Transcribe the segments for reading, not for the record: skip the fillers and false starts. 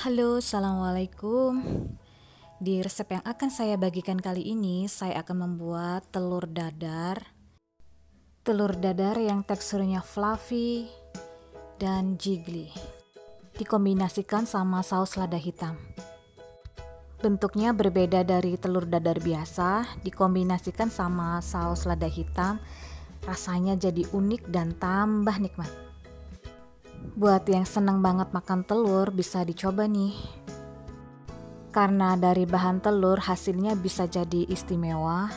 Halo, assalamualaikum. Di resep yang akan saya bagikan kali ini, saya akan membuat telur dadar. Telur dadar yang teksturnya fluffy dan jiggly. Dikombinasikan sama saus lada hitam. Bentuknya berbeda dari telur dadar biasa, dikombinasikan sama saus lada hitam. Rasanya jadi unik dan tambah nikmat. Buat yang senang banget makan telur bisa dicoba nih. Karena dari bahan telur hasilnya bisa jadi istimewa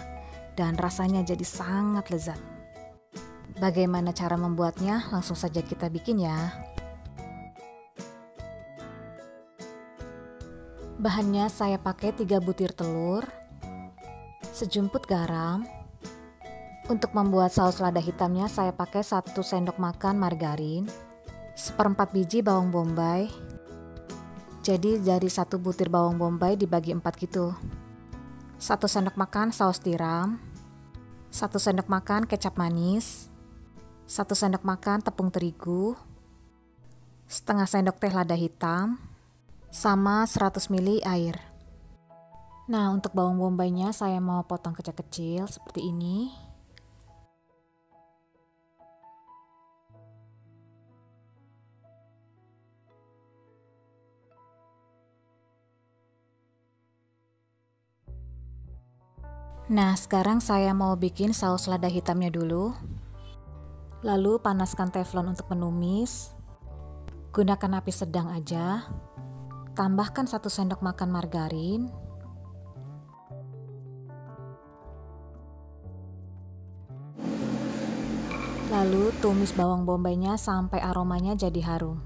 dan rasanya jadi sangat lezat. Bagaimana cara membuatnya? Langsung saja kita bikin ya. Bahannya saya pakai 3 butir telur, sejumput garam. Untuk membuat saus lada hitamnya saya pakai 1 sendok makan margarin, 1/4 biji bawang bombay. Jadi dari 1 butir bawang bombay dibagi 4 gitu. 1 sendok makan saus tiram, 1 sendok makan kecap manis, 1 sendok makan tepung terigu, setengah sendok teh lada hitam, sama 100 ml air. Nah, untuk bawang bombaynya saya mau potong kecil-kecil seperti ini. Nah, sekarang saya mau bikin saus lada hitamnya dulu. Lalu panaskan teflon untuk menumis. Gunakan api sedang aja. Tambahkan 1 sendok makan margarin. Lalu tumis bawang bombaynya sampai aromanya jadi harum.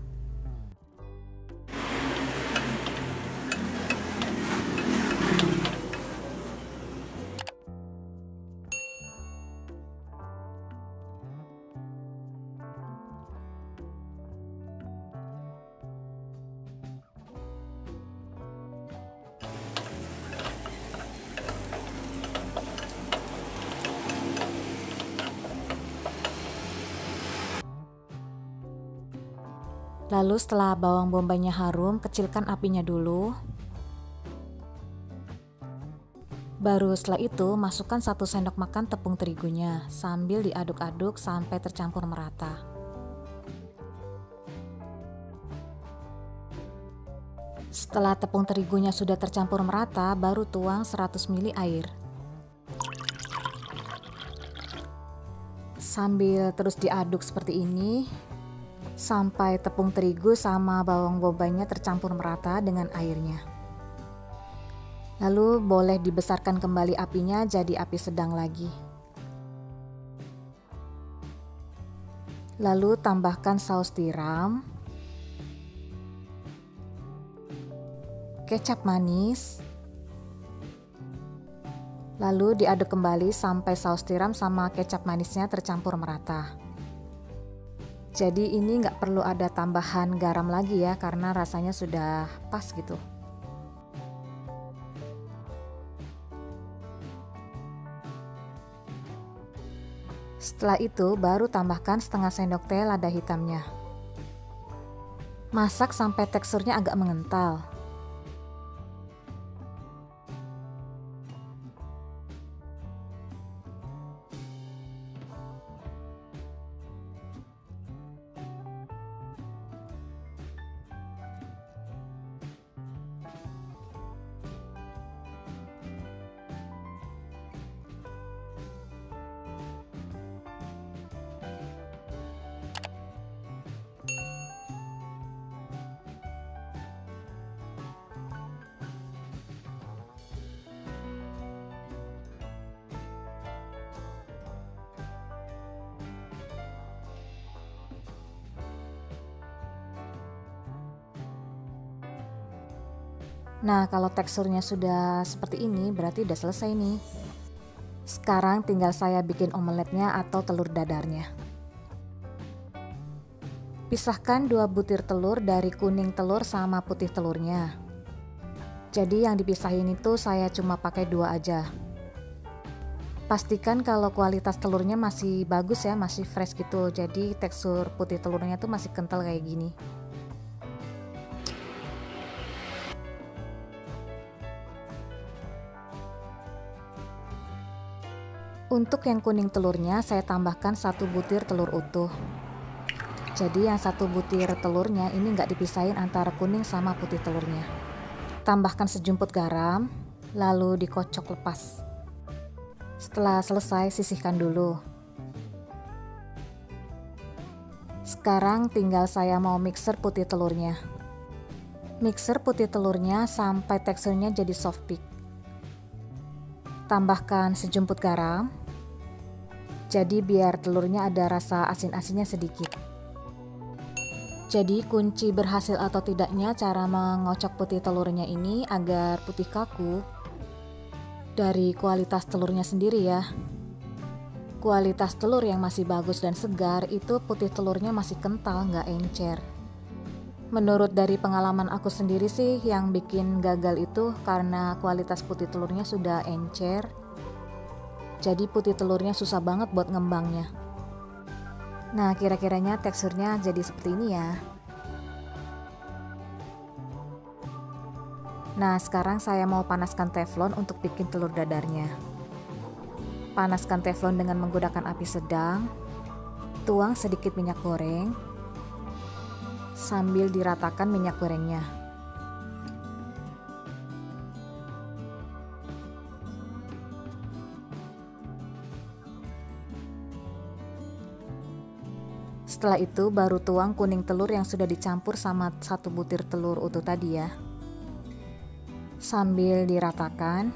Lalu setelah bawang bombaynya harum, kecilkan apinya dulu. Baru setelah itu masukkan 1 sendok makan tepung terigunya sambil diaduk-aduk sampai tercampur merata. Setelah tepung terigunya sudah tercampur merata, baru tuang 100 ml air. Sambil terus diaduk seperti ini sampai tepung terigu sama bawang bombaynya tercampur merata dengan airnya. Lalu boleh dibesarkan kembali apinya jadi api sedang lagi. Lalu tambahkan saus tiram, kecap manis. Lalu diaduk kembali sampai saus tiram sama kecap manisnya tercampur merata. Jadi ini nggak perlu ada tambahan garam lagi ya, karena rasanya sudah pas gitu. Setelah itu baru tambahkan setengah sendok teh lada hitamnya. Masak sampai teksturnya agak mengental. Nah, kalau teksturnya sudah seperti ini berarti udah selesai nih. Sekarang tinggal saya bikin omeletnya atau telur dadarnya. Pisahkan 2 butir telur dari kuning telur sama putih telurnya. Jadi yang dipisahin itu saya cuma pakai 2 aja. Pastikan kalau kualitas telurnya masih bagus ya, masih fresh gitu. Jadi tekstur putih telurnya tuh masih kental kayak gini. Untuk yang kuning telurnya saya tambahkan 1 butir telur utuh. Jadi yang 1 butir telurnya ini nggak dipisahin antara kuning sama putih telurnya. Tambahkan sejumput garam, lalu dikocok lepas. Setelah selesai, sisihkan dulu. Sekarang tinggal saya mau mixer putih telurnya. Mixer putih telurnya sampai teksturnya jadi soft peak. Tambahkan sejumput garam. Jadi biar telurnya ada rasa asin-asinnya sedikit. Jadi kunci berhasil atau tidaknya cara mengocok putih telurnya ini agar putih kaku dari kualitas telurnya sendiri ya. Kualitas telur yang masih bagus dan segar itu putih telurnya masih kental, nggak encer. Menurut dari pengalaman aku sendiri sih yang bikin gagal itu karena kualitas putih telurnya sudah encer. Jadi putih telurnya susah banget buat ngembangnya. Nah kira-kiranya teksturnya jadi seperti ini ya. Nah sekarang saya mau panaskan teflon untuk bikin telur dadarnya. Panaskan teflon dengan menggunakan api sedang. Tuang sedikit minyak goreng sambil diratakan minyak gorengnya. Setelah itu baru tuang kuning telur yang sudah dicampur sama 1 butir telur utuh tadi ya. Sambil diratakan.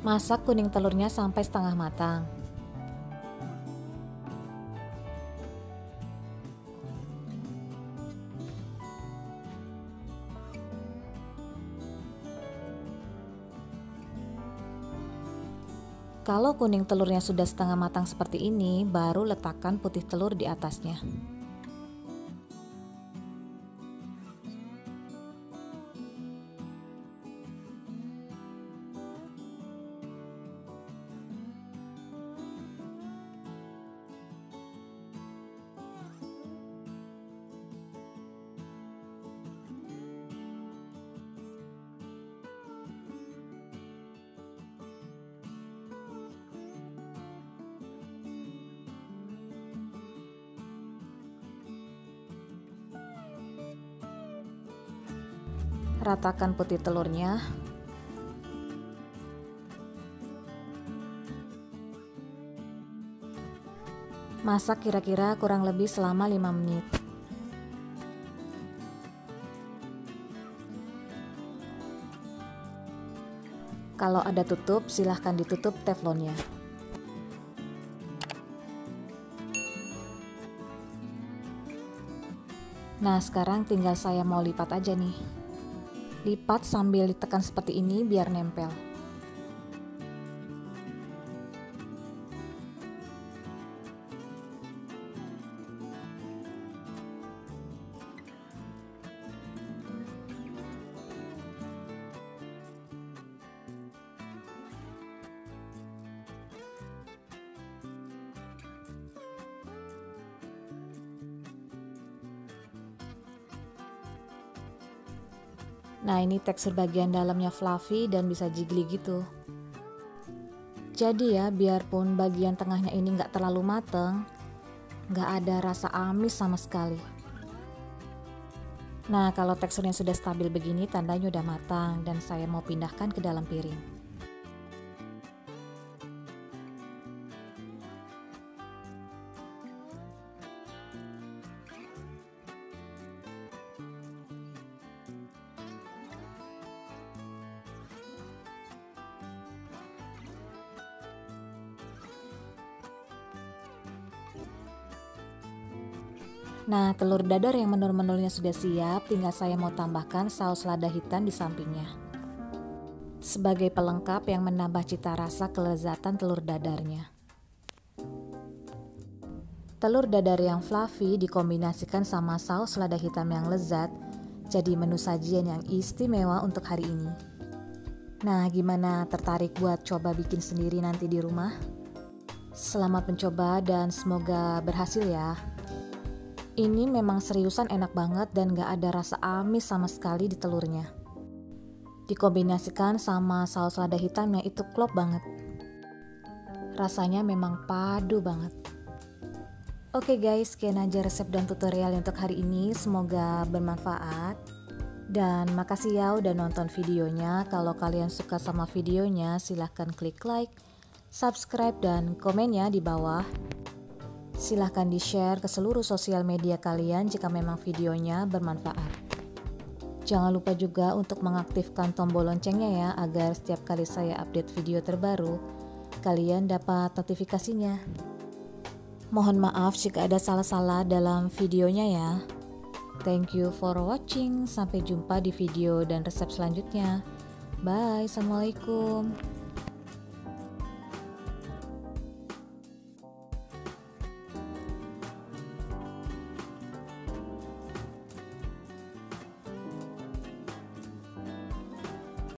Masak kuning telurnya sampai setengah matang. Kalau kuning telurnya sudah setengah matang seperti ini, baru letakkan putih telur di atasnya. Ratakan putih telurnya. Masak kira-kira kurang lebih selama 5 menit. Kalau ada tutup, silahkan ditutup teflonnya. Nah, sekarang tinggal saya mau lipat aja nih. Lipat sambil ditekan seperti ini biar nempel. Nah ini tekstur bagian dalamnya fluffy dan bisa jiggly gitu. Jadi ya biarpun bagian tengahnya ini nggak terlalu mateng, nggak ada rasa amis sama sekali. Nah kalau teksturnya sudah stabil begini tandanya udah matang dan saya mau pindahkan ke dalam piring. Nah, telur dadar yang menur-menurnya sudah siap, tinggal saya mau tambahkan saus lada hitam di sampingnya. Sebagai pelengkap yang menambah cita rasa kelezatan telur dadarnya. Telur dadar yang fluffy dikombinasikan sama saus lada hitam yang lezat, jadi menu sajian yang istimewa untuk hari ini. Nah, gimana, tertarik buat coba bikin sendiri nanti di rumah? Selamat mencoba dan semoga berhasil ya. Ini memang seriusan enak banget dan gak ada rasa amis sama sekali di telurnya. Dikombinasikan sama saus lada hitamnya itu klop banget. Rasanya memang padu banget. Oke guys, sekian aja resep dan tutorial untuk hari ini. Semoga bermanfaat. Dan makasih ya udah nonton videonya. Kalau kalian suka sama videonya, silahkan klik like, subscribe, dan komennya di bawah. Silahkan di-share ke seluruh sosial media kalian jika memang videonya bermanfaat. Jangan lupa juga untuk mengaktifkan tombol loncengnya ya, agar setiap kali saya update video terbaru, kalian dapat notifikasinya. Mohon maaf jika ada salah-salah dalam videonya ya. Thank you for watching. Sampai jumpa di video dan resep selanjutnya. Bye. Assalamualaikum.